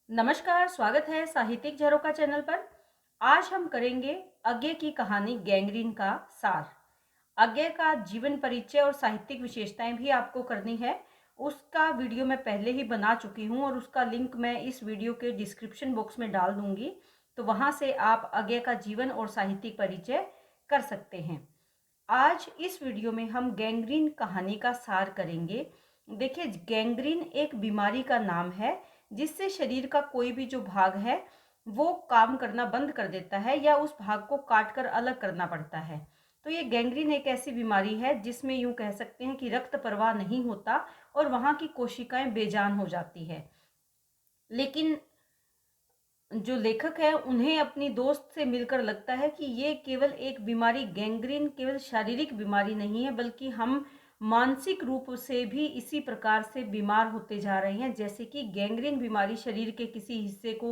नमस्कार, स्वागत है साहित्यिक झरोखा चैनल पर। आज हम करेंगे अज्ञे की कहानी गैंग्रीन का सार। अज्ञे का जीवन परिचय और साहित्यिक विशेषताएं भी आपको करनी है। उसका वीडियो मैं पहले ही बना चुकी हूं और उसका लिंक मैं इस वीडियो के डिस्क्रिप्शन बॉक्स में डाल दूंगी, तो वहां से आप अज्ञे का जीवन और साहित्यिक परिचय कर सकते हैं। आज इस वीडियो में हम गैंग्रीन कहानी का सार करेंगे। देखिए, गैंग्रीन एक बीमारी का नाम है जिससे शरीर का कोई भी जो भाग है वो काम करना बंद कर देता है या उस भाग को काट कर अलग करना पड़ता है। तो ये गैंग्रीन एक ऐसी बीमारी है जिसमें यूं कह सकते हैं कि रक्त प्रवाह नहीं होता और वहां की कोशिकाएं बेजान हो जाती है। लेकिन जो लेखक है उन्हें अपनी दोस्त से मिलकर लगता है कि ये केवल एक बीमारी, गैंग्रीन केवल शारीरिक बीमारी नहीं है, बल्कि हम मानसिक रूप से भी इसी प्रकार से बीमार होते जा रहे हैं। जैसे कि गैंग्रीन बीमारी शरीर के किसी हिस्से को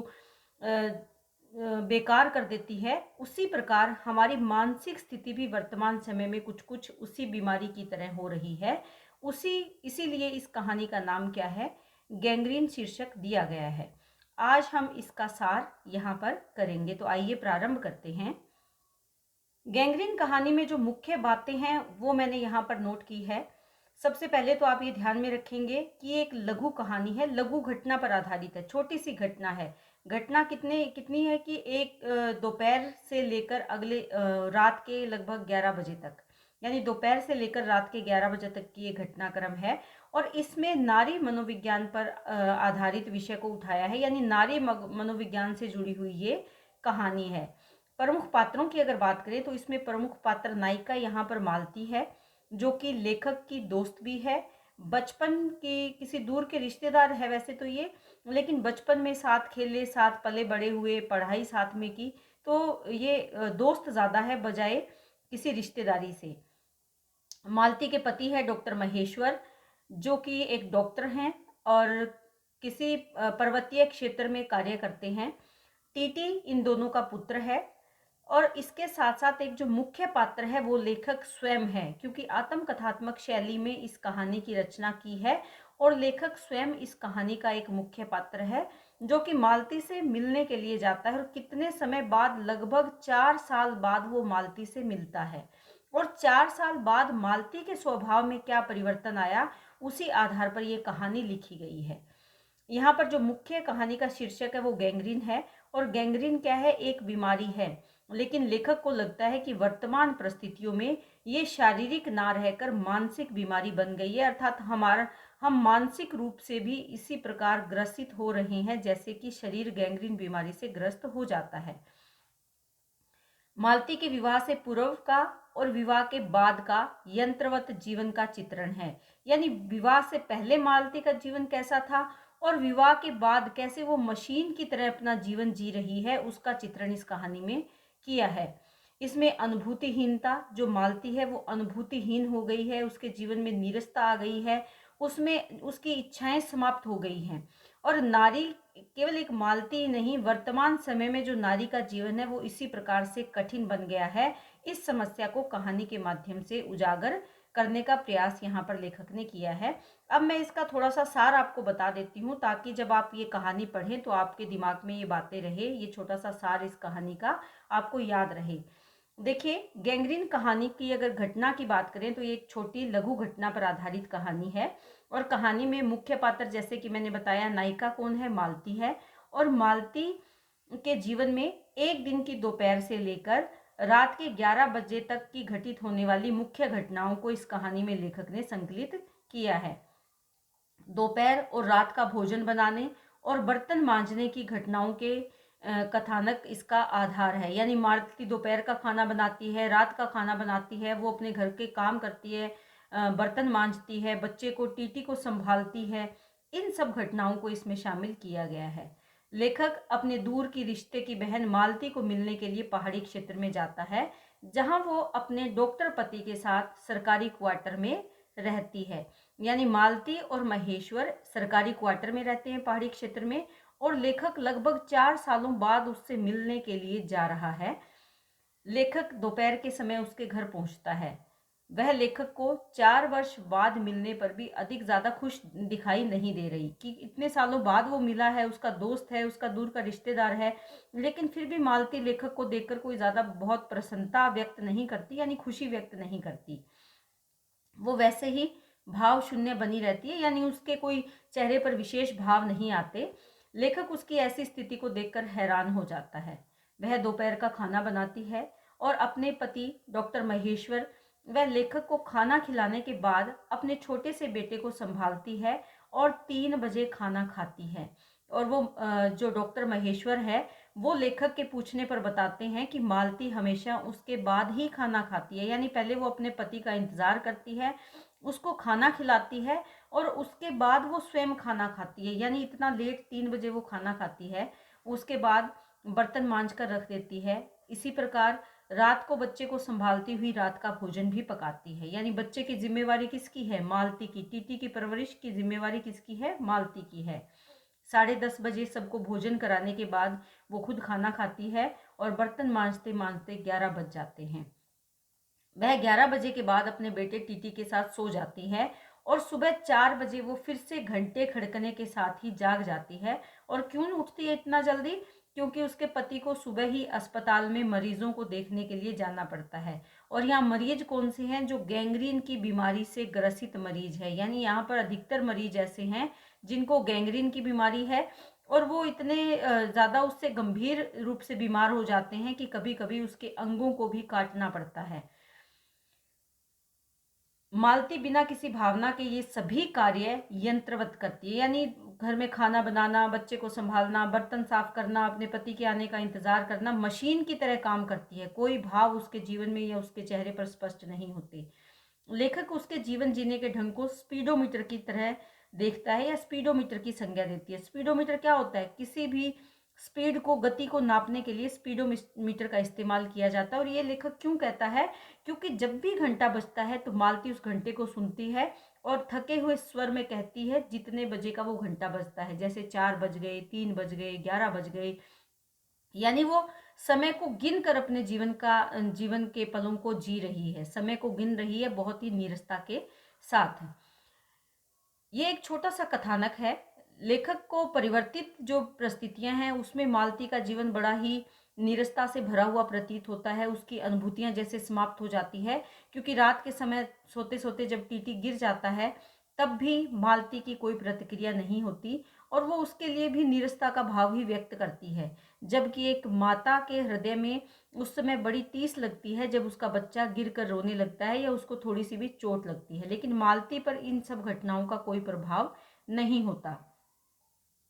बेकार कर देती है, उसी प्रकार हमारी मानसिक स्थिति भी वर्तमान समय में कुछ कुछ उसी बीमारी की तरह हो रही है। उसी इसीलिए इस कहानी का नाम क्या है, गैंग्रीन शीर्षक दिया गया है। आज हम इसका सार यहाँ पर करेंगे, तो आइए प्रारंभ करते हैं। गैंग्रीन कहानी में जो मुख्य बातें हैं वो मैंने यहाँ पर नोट की है। सबसे पहले तो आप ये ध्यान में रखेंगे कि एक लघु कहानी है, लघु घटना पर आधारित है, छोटी सी घटना है। घटना कितनी है कि एक दोपहर से लेकर अगले रात के लगभग 11 बजे तक, यानी दोपहर से लेकर रात के 11 बजे तक की ये घटनाक्रम है। और इसमें नारी मनोविज्ञान पर आधारित विषय को उठाया है, यानी नारी मनोविज्ञान से जुड़ी हुई ये कहानी है। प्रमुख पात्रों की अगर बात करें तो इसमें प्रमुख पात्र नायिका यहाँ पर मालती है, जो कि लेखक की दोस्त भी है। बचपन की किसी दूर के रिश्तेदार है वैसे तो ये, लेकिन बचपन में साथ खेले, साथ पले बड़े हुए, पढ़ाई साथ में की, तो ये दोस्त ज़्यादा है बजाय किसी रिश्तेदारी से। मालती के पति है डॉक्टर महेश्वर, जो कि एक डॉक्टर हैं और किसी पर्वतीय क्षेत्र में कार्य करते हैं। टीटी इन दोनों का पुत्र है। और इसके साथ साथ एक जो मुख्य पात्र है वो लेखक स्वयं है, क्योंकि आत्मकथात्मक शैली में इस कहानी की रचना की है और लेखक स्वयं इस कहानी का एक मुख्य पात्र है, जो कि मालती से मिलने के लिए जाता है और कितने समय बाद, लगभग 4 साल बाद वो मालती से मिलता है। और 4 साल बाद मालती के स्वभाव में क्या परिवर्तन आया, उसी आधार पर ये कहानी लिखी गई है। यहाँ पर जो मुख्य कहानी का शीर्षक है वो गैंग्रीन है। और गैंग्रीन क्या है, एक बीमारी है, लेकिन लेखक को लगता है कि वर्तमान परिस्थितियों में ये शारीरिक ना रहकर मानसिक बीमारी बन गई है, अर्थात हम मानसिक रूप से भी इसी प्रकार ग्रसित हो रहे हैं जैसे कि शरीर गैंग्रीन बीमारी से ग्रस्त हो जाता है। मालती के विवाह से पूर्व का और विवाह के बाद का यंत्रवत जीवन का चित्रण है, यानी विवाह से पहले मालती का जीवन कैसा था और विवाह के बाद कैसे वो मशीन की तरह अपना जीवन जी रही है, उसका चित्रण इस कहानी में किया है। इसमें अनुभूतिहीनता, जो मालती है वो अनुभूतिहीन हो गई है, उसके जीवन में नीरसता आ गई है, उसमें उसकी इच्छाएं समाप्त हो गई हैं। और नारी केवल एक मालती ही नहीं, वर्तमान समय में जो नारी का जीवन है वो इसी प्रकार से कठिन बन गया है। इस समस्या को कहानी के माध्यम से उजागर करने का प्रयास यहाँ पर लेखक ने किया है। अब मैं इसका थोड़ा सा सार आपको बता देती हूँ, ताकि जब आप ये कहानी पढ़ें तो आपके दिमाग में ये बातें रहे, ये छोटा सा सार इस कहानी का आपको याद रहे। देखिए, गैंग्रीन कहानी की अगर घटना की बात करें तो ये एक छोटी लघु घटना पर आधारित कहानी है। और कहानी में मुख्य पात्र, जैसे कि मैंने बताया, नायिका कौन है, मालती है। और मालती के जीवन में एक दिन की दोपहर से लेकर रात के 11 बजे तक की घटित होने वाली मुख्य घटनाओं को इस कहानी में लेखक ने संकलित किया है। दोपहर और रात का भोजन बनाने और बर्तन मांजने की घटनाओं के कथानक इसका आधार है, यानी मालती दोपहर का खाना बनाती है, रात का खाना बनाती है, वो अपने घर के काम करती है, बर्तन मांजती है, बच्चे को, टीटी को संभालती है। इन सब घटनाओं को इसमें शामिल किया गया है। लेखक अपने दूर की रिश्ते की बहन मालती को मिलने के लिए पहाड़ी क्षेत्र में जाता है, जहां वो अपने डॉक्टर पति के साथ सरकारी क्वार्टर में रहती है। यानी मालती और महेश्वर सरकारी क्वार्टर में रहते हैं पहाड़ी क्षेत्र में, और लेखक लगभग 4 सालों बाद उससे मिलने के लिए जा रहा है। लेखक दोपहर के समय उसके घर पहुंचता है। वह लेखक को 4 वर्ष बाद मिलने पर भी अधिक ज़्यादा खुश दिखाई नहीं दे रही कि इतने सालों बाद वो मिला है, उसका दोस्त है, उसका दूर का रिश्तेदार है, लेकिन फिर भी मालती लेखक को देखकर कोई ज़्यादा बहुत प्रसन्नता व्यक्त नहीं करती, यानी खुशी व्यक्त नहीं करती। वो वैसे ही भाव शून्य बनी रहती है, यानी उसके कोई चेहरे पर विशेष भाव नहीं आते। लेखक उसकी ऐसी स्थिति को देखकर हैरान हो जाता है। वह दोपहर का खाना बनाती है और अपने पति डॉक्टर महेश्वर वह लेखक को खाना खिलाने के बाद अपने छोटे से बेटे को संभालती है और 3 बजे खाना खाती है। और वो जो डॉक्टर महेश्वर है, वो लेखक के पूछने पर बताते हैं कि मालती हमेशा उसके बाद ही खाना खाती है, यानी पहले वो अपने पति का इंतजार करती है, उसको खाना खिलाती है और उसके बाद वो स्वयं खाना खाती है, यानी इतना लेट 3 बजे वो खाना खाती है। उसके बाद बर्तन मांज कर रख देती है। इसी प्रकार रात को बच्चे को संभालती हुई रात का भोजन भी पकाती है, यानी बच्चे की जिम्मेवारी किसकी है? मालती की। टीटी की परवरिश की जिम्मेवारी किसकी है? मालती की है। 10:30 बजे सबको भोजन कराने के बाद वो खुद खाना खाती है और बर्तन मांजते मांजते 11 बज जाते हैं। वह 11 बजे के बाद अपने बेटे टीटी के साथ सो जाती है और सुबह 4 बजे वो फिर से घंटे खड़कने के साथ ही जाग जाती है। और क्यों उठती है इतना जल्दी? क्योंकि उसके पति को सुबह ही अस्पताल में मरीजों को देखने के लिए जाना पड़ता है। और यहाँ मरीज कौन से हैं? जो गैंग्रीन की बीमारी से ग्रसित मरीज है, यानी यहाँ पर अधिकतर मरीज ऐसे हैं जिनको गैंग्रीन की बीमारी है और वो इतने ज़्यादा उससे गंभीर रूप से बीमार हो जाते हैं कि कभी कभी उसके अंगों को भी काटना पड़ता है। मालती बिना किसी भावना के ये सभी कार्य यंत्रवत करती है, यानी घर में खाना बनाना, बच्चे को संभालना, बर्तन साफ करना, अपने पति के आने का इंतजार करना, मशीन की तरह काम करती है। कोई भाव उसके जीवन में या उसके चेहरे पर स्पष्ट नहीं होते। लेखक उसके जीवन जीने के ढंग को स्पीडोमीटर की तरह देखता है या स्पीडोमीटर की संज्ञा देती है। स्पीडोमीटर क्या होता है? किसी भी स्पीड को, गति को नापने के लिए स्पीडोमीटर का इस्तेमाल किया जाता है। और ये लेखक क्यों कहता है? क्योंकि जब भी घंटा बजता है तो मालती उस घंटे को सुनती है और थके हुए स्वर में कहती है जितने बजे का वो घंटा बजता है, जैसे 4 बज गए, 3 बज गए, 11 बज गए, यानी वो समय को गिन कर अपने जीवन के पलों को जी रही है, समय को गिन रही है बहुत ही नीरसता के साथ। ये एक छोटा सा कथानक है। लेखक को परिवर्तित जो परिस्थितियां हैं उसमें मालती का जीवन बड़ा ही नीरसता से भरा हुआ प्रतीत होता है। उसकी अनुभूतियां जैसे समाप्त हो जाती है, क्योंकि रात के समय सोते सोते जब टीटी गिर जाता है तब भी मालती की कोई प्रतिक्रिया नहीं होती और वो उसके लिए भी नीरसता का भाव ही व्यक्त करती है। जबकि एक माता के हृदय में उस समय बड़ी टीस लगती है जब उसका बच्चा गिर कर रोने लगता है या उसको थोड़ी सी भी चोट लगती है, लेकिन मालती पर इन सब घटनाओं का कोई प्रभाव नहीं होता।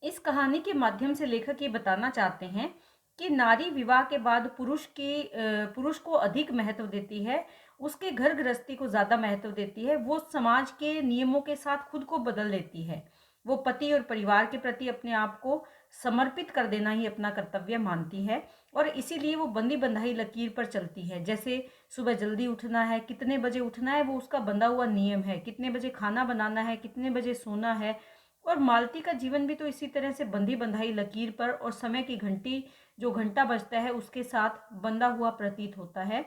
इस कहानी के माध्यम से लेखक ये बताना चाहते हैं कि नारी विवाह के बाद पुरुष को अधिक महत्व देती है, उसके घर गृहस्थी को ज़्यादा महत्व देती है, वो समाज के नियमों के साथ खुद को बदल लेती है। वो पति और परिवार के प्रति अपने आप को समर्पित कर देना ही अपना कर्तव्य मानती है और इसीलिए वो बंधी बंधाई लकीर पर चलती है। जैसे सुबह जल्दी उठना है, कितने बजे उठना है, वो उसका बंधा हुआ नियम है, कितने बजे खाना बनाना है, कितने बजे सोना है। और मालती का जीवन भी तो इसी तरह से बंधी बंधाई लकीर पर और समय की घंटी, जो घंटा बजता है उसके साथ बंधा हुआ प्रतीत होता है,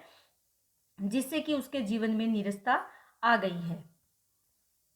जिससे कि उसके जीवन में नीरसता आ गई है।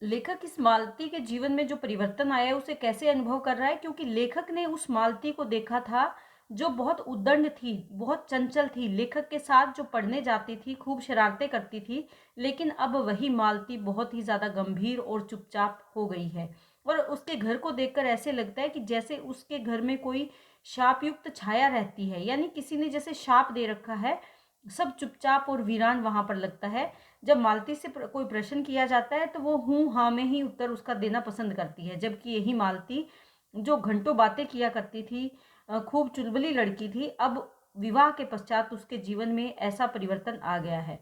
लेखक इस मालती के जीवन में जो परिवर्तन आया है उसे कैसे अनुभव कर रहा है? क्योंकि लेखक ने उस मालती को देखा था जो बहुत उद्दंड थी, बहुत चंचल थी, लेखक के साथ जो पढ़ने जाती थी, खूब शरारतें करती थी, लेकिन अब वही मालती बहुत ही ज्यादा गंभीर और चुपचाप हो गई है। और उसके घर को देखकर ऐसे लगता है कि जैसे उसके घर में कोई शापयुक्त छाया रहती है, यानी किसी ने जैसे शाप दे रखा है। सब चुपचाप और वीरान वहां पर लगता है। जब मालती से कोई प्रश्न किया जाता है तो वो हूँ हाँ में ही उत्तर उसका देना पसंद करती है, जबकि यही मालती जो घंटों बातें किया करती थी, खूब चुलबुली लड़की थी, अब विवाह के पश्चात उसके जीवन में ऐसा परिवर्तन आ गया है।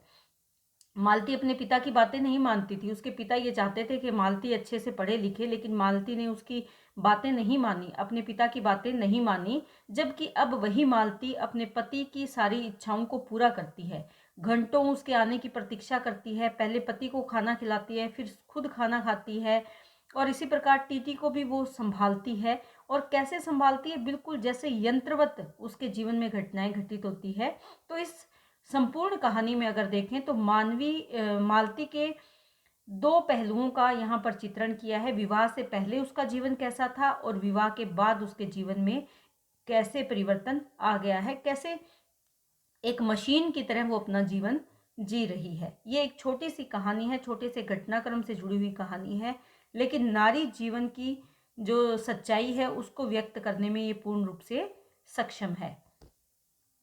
मालती अपने पिता की बातें नहीं मानती थी। उसके पिता ये चाहते थे कि मालती अच्छे से पढ़े लिखे, लेकिन मालती ने उसकी बातें नहीं मानी, अपने पिता की बातें नहीं मानी। जबकि अब वही मालती अपने पति की सारी इच्छाओं को पूरा करती है, घंटों उसके आने की प्रतीक्षा करती है, पहले पति को खाना खिलाती है, फिर खुद खाना खाती है और इसी प्रकार टीटी को भी वो संभालती है। और कैसे संभालती है? बिल्कुल जैसे यंत्रवत उसके जीवन में घटनाएं घटित होती है। तो इस संपूर्ण कहानी में अगर देखें तो मालती के 2 पहलुओं का यहाँ पर चित्रण किया है। विवाह से पहले उसका जीवन कैसा था और विवाह के बाद उसके जीवन में कैसे परिवर्तन आ गया है, कैसे एक मशीन की तरह वो अपना जीवन जी रही है। ये एक छोटी सी कहानी है, छोटे से घटनाक्रम से जुड़ी हुई कहानी है, लेकिन नारी जीवन की जो सच्चाई है उसको व्यक्त करने में ये पूर्ण रूप से सक्षम है।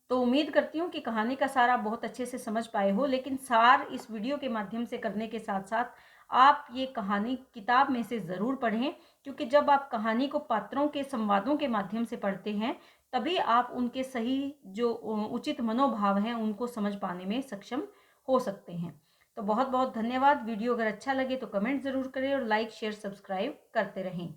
तो उम्मीद करती हूँ कि कहानी का सार आप बहुत अच्छे से समझ पाए हो, लेकिन सार इस वीडियो के माध्यम से करने के साथ साथ आप ये कहानी किताब में से ज़रूर पढ़ें, क्योंकि जब आप कहानी को पात्रों के संवादों के माध्यम से पढ़ते हैं तभी आप उनके सही जो उचित मनोभाव हैं उनको समझ पाने में सक्षम हो सकते हैं। तो बहुत बहुत धन्यवाद। वीडियो अगर अच्छा लगे तो कमेंट ज़रूर करें और लाइक शेयर सब्सक्राइब करते रहें।